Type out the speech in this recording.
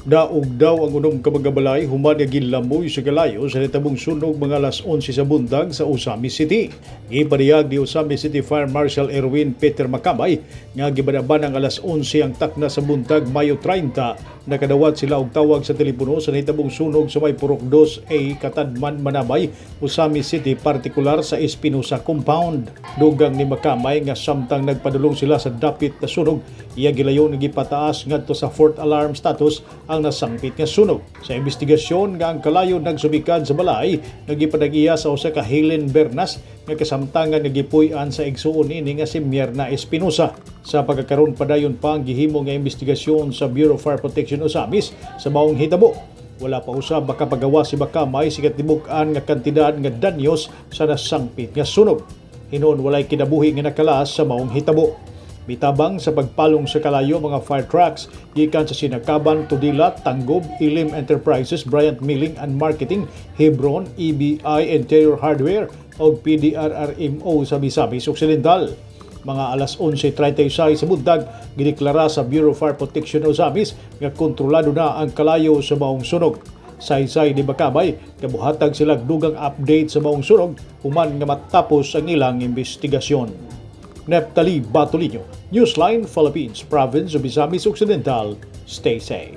Daog daw ang unom ka mga balay human nga ginlamoy sa kalayo sa natabong sunog mga alas 11 sa bundag sa Osamis City. Ipariyag ni Osamis City Fire Marshal Erwin Peter Macabay nga gibanaban ang alas 11 ang takna sa bundag Mayo 30. Nakadawat sila og tawag sa telepono sa natabong sunog sa may Purok 2A Katadman Manamay, Osamis City, partikular sa Espinosa Compound. Dugang ni Macabay nga samtang nagpadulong sila sa dapit na sunog, iya gilayon nga gipataas ngadto sa fourth alarm status ang nasangpit nga sunog. Sa investigasyon nga ang kalayo nagsubikad sa balay, nagipadag-iya sa usa ka Helen Bernas nga kasamtangan nagipuy-an sa igsuon ini nga si Mierna Espinosa. Sa pagkakaroon padayon pa ang gihimo nga investigasyon sa Bureau of Fire Protection Osamis sa maong hitabo. Wala pa usab makapagawa si Macabay sa katibuk-an nga kantidad nga danyos sa nasangpit nga sunog. Hinon walay kinabuhi nga nakalas sa maong hitabo. Mitabang sa pagpalong sa kalayo mga fire trucks gikan sa Sinakaban, Tudilat, Tanggob, Ilim Enterprises, Bryant Milling and Marketing, Hebron, EBI Interior Hardware o PDRRMO sa Misamis Occidental. Mga alas 11:36 sa bundag, gideklara sa Bureau of Fire Protection Osamis nga kontrolado na ang kalayo sa maong sunog. Saysay ni Macabay, kabuhatag sila dugang update sa maong sunog human nga matapos ang ilang investigasyon. Neptali Batolino, Newsline Philippines, Province of Misamis Occidental. Stay safe.